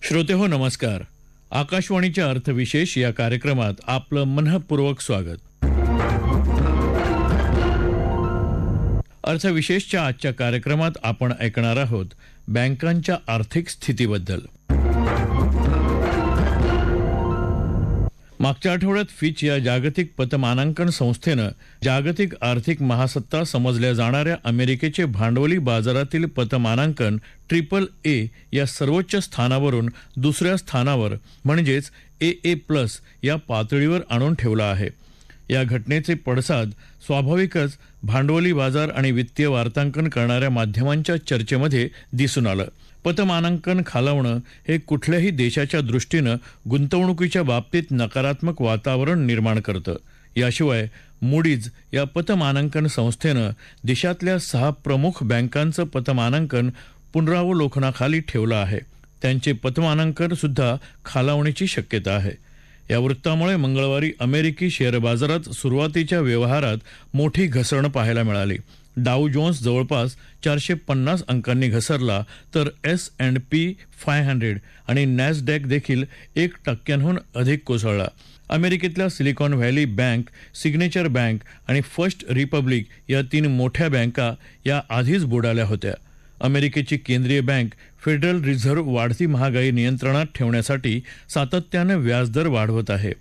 श्रोतेहो नमस्कार. आकाशवाणीच्या अर्थविशेष या कार्यक्रमात आपलं मनःपूर्वक स्वागत. अर्थविशेषच्या आजच्या कार्यक्रमात आपण ऐकणार आहोत बँकांच्या आर्थिक स्थितीबद्दल. मागच्या आठवड्यात फिच या जागतिक पतमानांकन संस्थेनं जागतिक आर्थिक महासत्ता समजल्या जाणाऱ्या अमेरिकेचे भांडवली बाजारातील पतमानांकन AAA या सर्वोच्च स्थानावरून दुसऱ्या स्थानावर म्हणजेच AA+ या पातळीवर आणून ठेवला आहे. या घटनेचे पडसाद स्वाभाविकच भांडवली बाजार आणि वित्तीय वार्तांकन करणाऱ्या माध्यमांच्या चर्चेमध्ये दिसून आलं. पतमानांकन खालावणं हे कुठल्याही देशाच्या दृष्टीनं गुंतवणुकीच्या बाबतीत नकारात्मक वातावरण निर्माण करतं. याशिवाय मूडीज या पतमानांकन संस्थेनं देशातल्या 6 प्रमुख बँकांचं पतमानांकन पुनरावलोकनाखाली ठेवलं आहे. त्यांचे पतमानांकन सुद्धा खालावण्याची शक्यता आहे. या वृत्तामुळे मंगळवारी अमेरिकी शेअर बाजारात सुरुवातीच्या व्यवहारात मोठी घसरण पाहायला मिळाली. डाऊ जोन्स जवळपास 450 अंकांनी घसरला तर S&P 500 आणि नॅसडॅक देखील 1% अधिक कोसळला. अमेरिकेतल्या silicon valley bank, signature bank आणि फर्स्ट रिपब्लिक या 3 मोठ्या बँका या आधीच बुडाल्या होत्या. अमेरिकेची केंद्रीय बँक फेडरल रिझर्व्ह वाढती महागाई नियंत्रणात ठेवण्यासाठी सातत्यानं व्याजदर वाढवत आहे.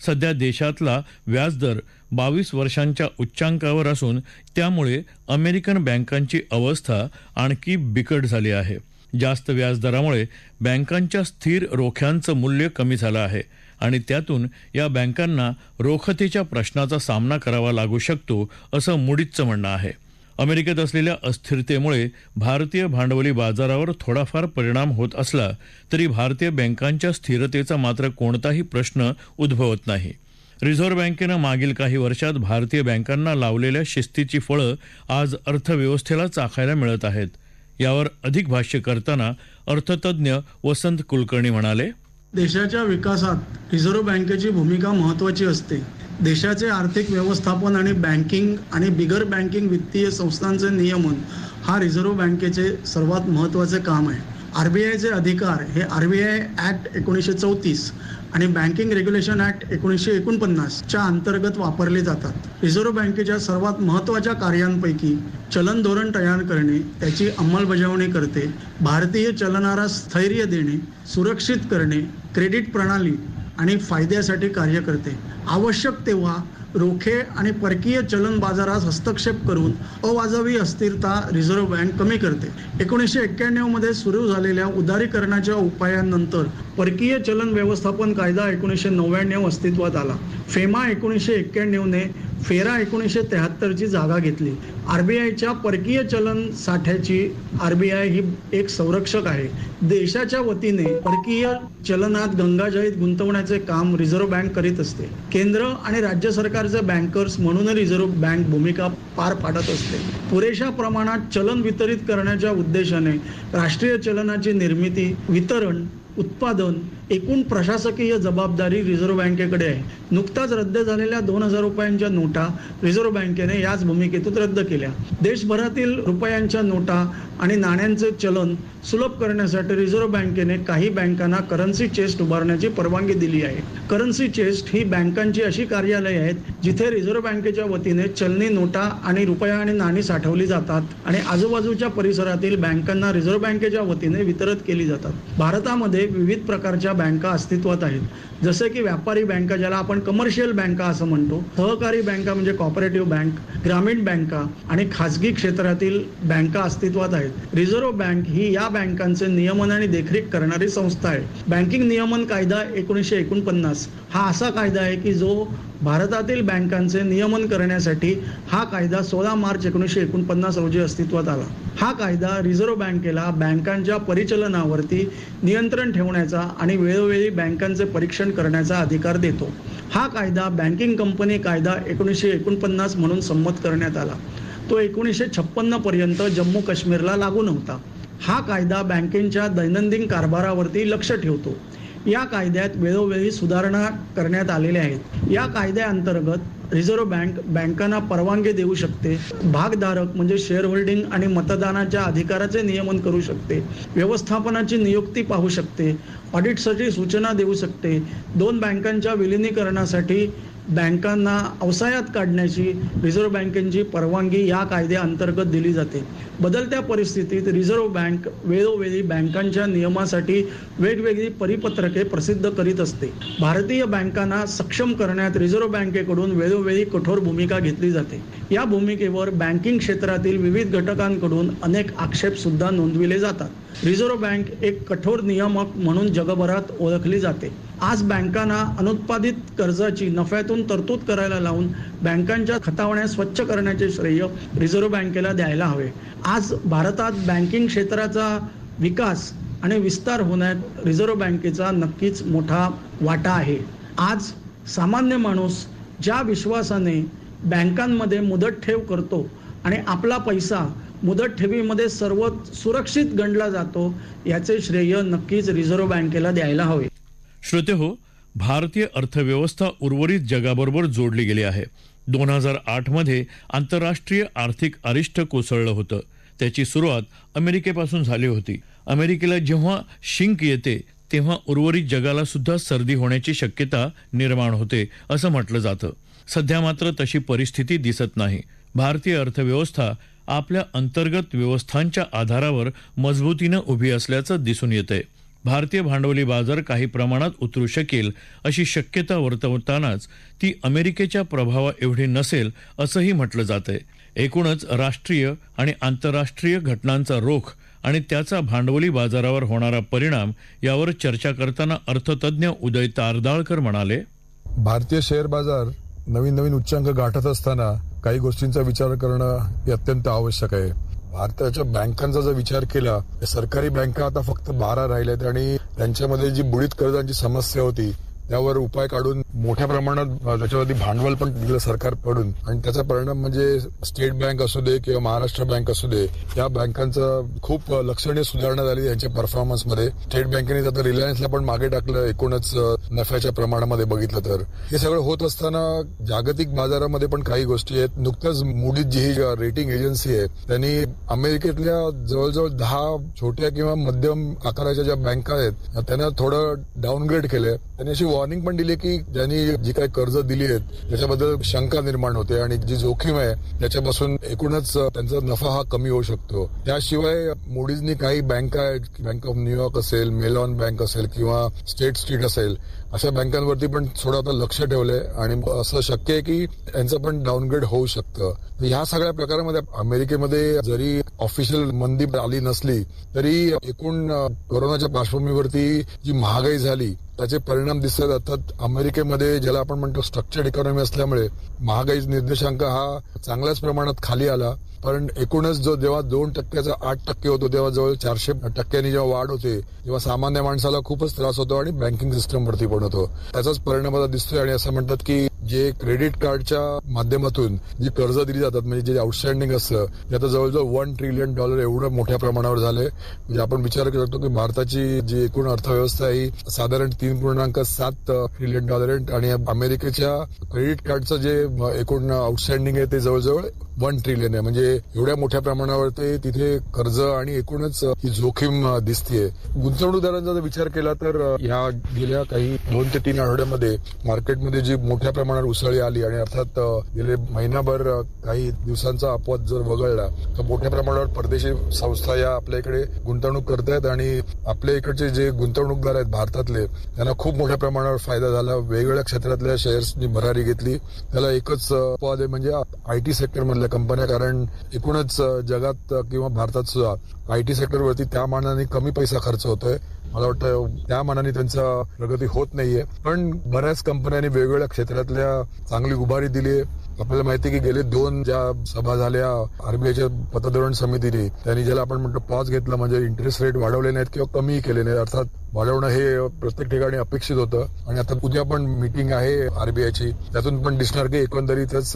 सध्या देशातला व्याजदर 22 वर्षांच्या उच्चांकावर असून त्यामुळे अमेरिकन बँकांची अवस्था आणखी बिकट झाली आहे. जास्त व्याजदरामुळे बँकांच्या स्थिर रोख्यांचं मूल्य कमी झालं आहे आणि त्यातून या बँकांना रोखतेच्या प्रश्नाचा सामना करावा लागू शकतो असं मूडीजचं म्हणणं आहे. अमेरिकेत असलेल्या अस्थिरतेमुळे भारतीय भांडवली बाजारावर थोडाफार परिणाम होत असला तरी भारतीय बँकांच्या स्थिरतेचा मात्र कोणताही प्रश्न उद्भवत नाही. रिझर्व्ह बँकेनं मागील काही वर्षात भारतीय बँकांना लावलेल्या शिस्तीची फळं आज अर्थव्यवस्थेला चाखायला मिळत आहेत. यावर अधिक भाष्य करताना अर्थतज्ञ वसंत कुलकर्णी म्हणाले, देशाच्या विकासात रिझर्व्ह बँकेची भूमिका महत्त्वाची असते. देशाचे आर्थिक व्यवस्थापन आणि बँकिंग आणि बिगर बँकिंग वित्तीय संस्थांचे नियमन हा रिझर्व्ह बँकेचे सर्वात महत्त्वाचे काम आहे. RBIचे अधिकार हे RBI ॲक्ट 1934 आणि बँकिंग रेग्युलेशन ॲक्ट 1949 च्या अंतर्गत वापरले जातात. रिझर्व्ह बँकेच्या सर्वात महत्त्वाच्या कार्यांपैकी चलन धोरण तयार करणे, त्याची अंमलबजावणी करते, भारतीय चलनाला स्थैर्य देणे, सुरक्षित करणे, क्रेडिट प्रणाली आणि फायद्यासाठी कार्य करते. आवश्यक तेव्हा रोखे आणि परकीय चलन बाजारात हस्तक्षेप करून अवाजवी अस्थिरता रिझर्व्ह बँक कमी करते. 1991 मध्ये सुरू झालेल्या उदारीकरणाच्या उपायांनंतर परकीय चलन व्यवस्थापन कायदा 1999 अस्तित्वात आला. फेमा 1991 ने फेरा 1973 ची जागा घेतली. RBIच्या परकीय चलन साठ्याची RBI ही एक संरक्षक आहे. देशाच्या वतीने परकीय चलनात गंगाजळीत गुंतवण्याचे काम रिझर्व्ह बँक करीत असते. केंद्र आणि राज्य सरकारचे बँकर्स म्हणून रिझर्व्ह बँक भूमिका पार पाडत असते. पुरेशा प्रमाणात चलन वितरित करण्याच्या उद्देशाने राष्ट्रीय चलनाची निर्मिती, वितरण, उत्पादन, एकूण प्रशासकीय जबाबदारी रिझर्व्ह बँकेकडे आहे. नुकताच रद्द झालेल्या 2000 रुपयांच्या नोटा रिझर्व्ह बँकेने याच भूमिकेतून रद्द केल्या. देशभरातील रुपयांच्या नोटा आणि नाण्यांचे चलन सुलभ करण्यासाठी रिझर्व्ह बँकेने काही बँकांना करन्सी चेस्ट उभारण्याची परवानगी दिली आहे. करन्सी चेस्ट ही बँकांची अशी कार्यालये आहेत जिथे रिझर्व्ह बँकेच्या वतीने चलनी नोटा आणि रुपया आणि नाणी साठवली जातात आणि आजूबाजूच्या परिसरातील बँकांना रिझर्व्ह बँकेच्या वतीने वितरित केली जातात. भारतामध्ये विविध प्रकारच्या बँका अस्तित्वात आहेत, जसे की व्यापारी बँका ज्याला आपण कमर्शियल बँका असं म्हणतो, सहकारी बँका म्हणजे कॉपरेटिव्ह बँक, ग्रामीण बँका आणि खाजगी क्षेत्रातील बँका अस्तित्वात आहेत. रिझर्व्ह बँक ही या बँकांचे नियमन आणि देखरेख करणारी संस्था आहे. बँकिंग नियमन कायदा 1949 हा असा कायदा आहे की जो भारतातील बँकांचे नियमन करण्यासाठी हा कायदा 16 मार्च 1949 रोजी अस्तित्वात आला. हा कायदा रिझर्व्ह बँकेला बँकांच्या परिचलनावरती नियंत्रण ठेवण्याचा आणि वेळोवेळी बँकांचे परीक्षण करण्याचा अधिकार देतो. हा कायदा बँकिंग कंपनी कायदा 1949 म्हणून संमत करण्यात आला. तो 1956 पर्यंत जम्मू काश्मीरला लागू नव्हता. हा कायदा बँकेच्या दैनंदिन कारभारावरती लक्ष ठेवतो. या कायद्यात वेळोवेळी सुधारणा करण्यात आलेल्या आहेत. या कायद्याअंतर्गत रिझर्व्ह बँक बँकांना परवानगी देऊ शकते, भागधारक म्हणजे शेअर होल्डिंग आणि मतदानाच्या अधिकाराचे नियमन करू शकते, व्यवस्थापनाची नियुक्ती पाहू शकते, ऑडिटसाठी सूचना देऊ शकते, 2 बँकांच्या विलिनीकरणासाठी बँकांना अवसायात काढण्याची रिझर्व्ह बँकेची परवानगी या कायद्याअंतर्गत दिली जाते. बदलत्या परिस्थितीत रिझर्व्ह बँक वेळोवेळी बँकांच्या नियमासाठी वेगवेगळी परिपत्रके प्रसिद्ध करीत असते. भारतीय बँकांना सक्षम करण्यात रिझर्व्ह बँकेकडून वेळोवेळी कठोर भूमिका घेतली जाते. या भूमिकेवर बँकिंग क्षेत्रातील विविध घटकांकडून अनेक आक्षेप सुद्धा नोंदविले जातात. रिझर्व्ह बँक एक कठोर नियामक म्हणून जगभरात ओळखली जाते. आज बँकांना अनुत्पादित कर्जाची नफ्यातून तरतूद करायला लावून बँकांच्या खातावण्या स्वच्छ करण्याचे श्रेय रिझर्व्ह बँकेला द्यायला हवे. आज भारतात बँकिंग क्षेत्राचा विकास आणि विस्तार होण्यात रिझर्व्ह बँकेचा नक्कीच मोठा वाटा आहे. आज सामान्य माणूस ज्या विश्वासाने बँकांमध्ये मुदत ठेव करतो आणि आपला पैसा मुदत ठेवीमध्ये सर्वात सुरक्षित गणला जातो, याचे श्रेय नक्कीच रिझर्व्ह बँकेला द्यायला हवे. श्रोतेहो, भारतीय अर्थव्यवस्था उर्वरित जगाबरोबर जोडली गेली आहे. 2008 मध्ये आंतरराष्ट्रीय आर्थिक अरिष्ट कोसळलं होतं. त्याची सुरुवात अमेरिकेपासून झाली होती. अमेरिकेला जेव्हा शिंक येते तेव्हा उर्वरित जगाला सुद्धा सर्दी होण्याची शक्यता निर्माण होते असं म्हटलं जातं. सध्या मात्र तशी परिस्थिती दिसत नाही. भारतीय अर्थव्यवस्था आपल्या अंतर्गत व्यवस्थांच्या आधारावर मजबूतीनं उभी असल्याचं दिसून येतंय. भारतीय भांडवली बाजार काही प्रमाणात उतरू शकेल अशी शक्यता वर्तवतानाच ती अमेरिकेच्या प्रभावा एवढी नसेल असंही म्हटलं जातंय. एकूणच राष्ट्रीय आणि आंतरराष्ट्रीय घटनांचा रोख आणि त्याचा भांडवली बाजारावर होणारा परिणाम यावर चर्चा करताना अर्थतज्ञ उदय तारदाळकर म्हणाले, भारतीय शेअर बाजार नवीन उच्चांक गाठत असताना काही गोष्टींचा विचार करणं हे अत्यंत आवश्यक आहे. भारताच्या बँकांचा जर विचार केला तर सरकारी बँका आता फक्त 12 राहिल्यात आणि त्यांच्यामध्ये जी बुडीत कर्जांची समस्या होती त्यावर उपाय काढून मोठ्या प्रमाणात त्याच्यावरती भांडवल पण दिलं सरकारकडून आणि त्याचा परिणाम म्हणजे स्टेट बँक असू दे किंवा महाराष्ट्र बँक असू दे, या बँकांचं खूप लक्षणीय सुधारणा झाली यांच्या परफॉर्मन्समध्ये. स्टेट बँकेने आता रिलायन्सला पण मागे टाकलं एकूणच नफ्याच्या प्रमाणामध्ये बघितलं तर. हे सगळं होत असताना जागतिक बाजारामध्ये पण काही गोष्टी आहेत. नुकतंच मूडीज जी ही रेटिंग एजन्सी आहे त्यांनी अमेरिकेतल्या जवळजवळ 10 छोट्या किंवा मध्यम आकाराच्या ज्या बँका आहेत त्यांना थोडं डाऊनग्रेड केलंय. त्यांनी अशी वॉर्निंग पण दिली की ज्यांनी जी काही कर्ज दिली आहेत त्याच्याबद्दल शंका निर्माण होते आणि जी जोखीम आहे त्याच्यापासून एकूणच त्यांचा नफा हा कमी होऊ शकतो. त्याशिवाय मूडीजनी काही बँका आहेत, बँक ऑफ न्यूयॉर्क असेल, मेलॉन बँक असेल किंवा स्टेट स्ट्रीट असेल, अशा बँकांवरती पण थोडं आता लक्ष ठेवलंय आणि असं शक्य आहे की त्यांचं पण डाऊनग्रेड होऊ शकतं. ह्या सगळ्या प्रकारामध्ये अमेरिकेमध्ये जरी ऑफिशियल मंदी आली नसली तरी एकूण कोरोनाच्या पार्श्वभूमीवरती जी महागाई झाली त्याचे परिणाम दिसत जातात. अमेरिकेमध्ये ज्याला आपण म्हणतो स्ट्रक्चर्ड इकॉनॉमी असल्यामुळे महागाई निर्देशांक हा चांगल्याच प्रमाणात खाली आला. पण एकूणच जेव्हा 2% 8% होतो तेव्हा जवळ 400% जेव्हा वाढ होते तेव्हा सामान्य माणसाला खूपच त्रास होतो आणि बँकिंग सिस्टमवरती पण होतो. त्याचाच परिणाम आता दिसतोय आणि असं म्हणतात की जे क्रेडिट कार्डच्या माध्यमातून जी कर्ज दिली जातात म्हणजे जे आउटस्टँडिंग असतं ते आता जवळजवळ $1 ट्रिलियन एवढं मोठ्या प्रमाणावर झालंय. म्हणजे आपण विचार करू शकतो की भारताची जी एकूण अर्थव्यवस्था ही साधारण 3.7 ट्रिलियन आहे आणि अमेरिकेच्या क्रेडिट कार्डचं जे एकूण आउटस्टँडिंग आहे ते जवळजवळ 1 ट्रिलियन आहे. म्हणजे एवढ्या मोठ्या प्रमाणावर ते तिथे कर्ज आणि एकूणच ही जोखीम दिसतीये. गुंतवणूकदारांचा जर विचार केला तर या गेल्या काही 2 ते 3 आठवड्यामध्ये मार्केटमध्ये जी मोठ्या प्रमाणावर उसळी आली आणि अर्थात गेले महिनाभर काही दिवसांचा अपवाद जर वगळला तर मोठ्या प्रमाणावर परदेशी संस्था या आपल्या इकडे गुंतवणूक करतायत आणि आपल्या इकडचे जे गुंतवणूकदार आहेत भारतातले त्यांना खूप मोठ्या प्रमाणावर फायदा झाला. वेगवेगळ्या क्षेत्रातल्या शेअर्सनी भरारी घेतली. त्याला एकच अपवाद आहे म्हणजे आयटी सेक्टर मधल्या कंपन्या, कारण एकूणच जगात किंवा भारतात सुद्धा आयटी सेक्टरवरती त्या मानाने कमी पैसा खर्च होतोय. मला वाटतं त्या मानाने त्यांचा प्रगती होत नाहीये. पण बऱ्याच कंपन्यांनी वेगवेगळ्या क्षेत्रातल्या चांगली उभारी दिली. आपल्याला माहिती आहे की गेले 2 ज्या सभा झाल्या आरबीआयच्या पतधोरण समितीने त्यांनी ज्याला आपण म्हणतो पॉज घेतला म्हणजे इंटरेस्ट रेट वाढवले नाहीत किंवा कमी केले नाहीत. अर्थात वाढवणं हे प्रत्येक ठिकाणी अपेक्षित होतं आणि आता उद्या पण मीटिंग आहे आरबीआयची, त्यातून पण दिसणार की एकंदरीतच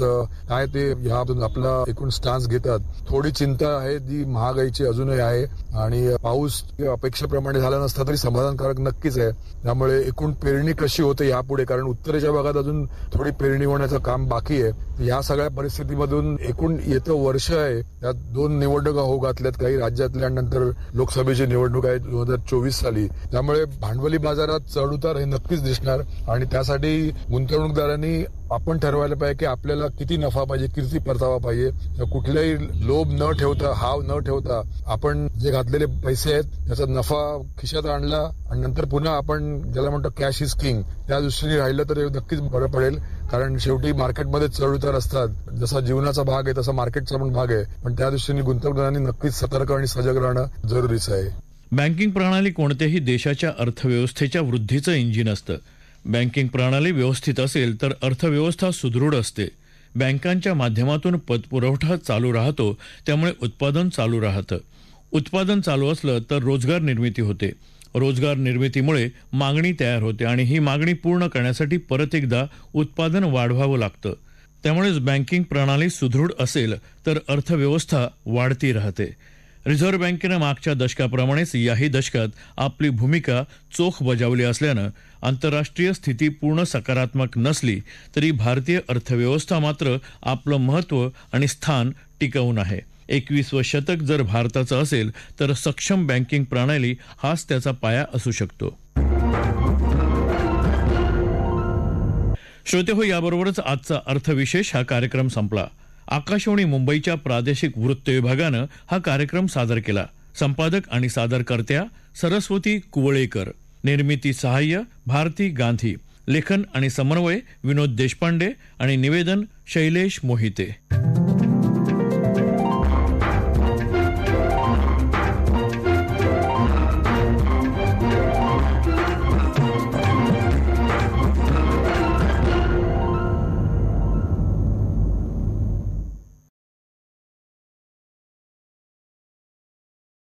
काय ते ह्यातून आपला एकूण स्टान्स घेतात. थोडी चिंता आहे जी महागाईची अजूनही आहे आणि पाऊस अपेक्षेप्रमाणे झाला नसता तरी समाधानकारक नक्कीच आहे. त्यामुळे एकूण पेरणी कशी होते यापुढे, कारण उत्तरेच्या भागात अजून थोडी पेरणी होण्याचं काम बाकी आहे. या सगळ्या परिस्थितीमधून एकूण येतं वर्ष आहे, त्यात 2 निवडणुका होऊ घातल्यात, काही राज्यातल्या, नंतर लोकसभेची निवडणूक आहे 2024 साली. त्यामुळे भांडवली बाजारात चढउतार हे नक्कीच दिसणार आणि त्यासाठी गुंतवणूकदारांनी आपण ठरवायला पाहिजे की आपल्याला किती नफा पाहिजे, किती परतावा पाहिजे. कुठलाही लोभ न ठेवता, हाव न ठेवता आपण जे घातलेले पैसे आहेत त्याचा नफा खिशात आणला आणि नंतर पुन्हा आपण ज्याला म्हणतो कॅश इज किंग, त्या दृष्टीने राहिलं तर नक्कीच बरं पडेल. कारण शेवटी मार्केटमध्ये चढउतार असतात, जसा जीवनाचा भाग आहे तसा मार्केटचा पण भाग आहे. पण त्या दृष्टीने गुंतवणूकदारांनी नक्कीच सतर्क आणि सजग राहणं जरुरीचं आहे. बँकिंग प्रणाली कोणत्याही देशाच्या अर्थव्यवस्थेच्या वृद्धीचं इंजिन असतं. बँकिंग प्रणाली व्यवस्थित असेल तर अर्थव्यवस्था सुदृढ असते. बँकांच्या माध्यमातून पतपुरवठा चालू राहतो, त्यामुळे उत्पादन चालू राहतं. उत्पादन चालू असलं तर रोजगार निर्मिती होते. रोजगार निर्मितीमुळे मागणी तयार होते आणि ही मागणी पूर्ण करण्यासाठी परत एकदा उत्पादन वाढवावं लागतं. त्यामुळेच बँकिंग प्रणाली सुदृढ असेल तर अर्थव्यवस्था वाढती राहते. रिझर्व्ह बँकेनं मागच्या दशकाप्रमाणेच याही दशकात आपली भूमिका चोख बजावली असल्यानं आंतरराष्ट्रीय स्थिती पूर्ण सकारात्मक नसली तरी भारतीय अर्थव्यवस्था मात्र आपलं महत्त्व आणि स्थान टिकवून आहे. 21वं शतक जर भारताचं असेल तर सक्षम बँकिंग प्रणाली हाच त्याचा पाया असू शकतो. श्रोते हो, याबरोबरच आजचा अर्थविशेष हा कार्यक्रम संपला. आकाशवाणी मुंबईच्या प्रादेशिक वृत्त विभागानं हा कार्यक्रम सादर केला. संपादक आणि सादरकर्त्या सरस्वती कुवळेकर, निर्मिती सहाय्य भारती गांधी, लेखन आणि समन्वय विनोद देशपांडे आणि निवेदन शैलेश मोहिते.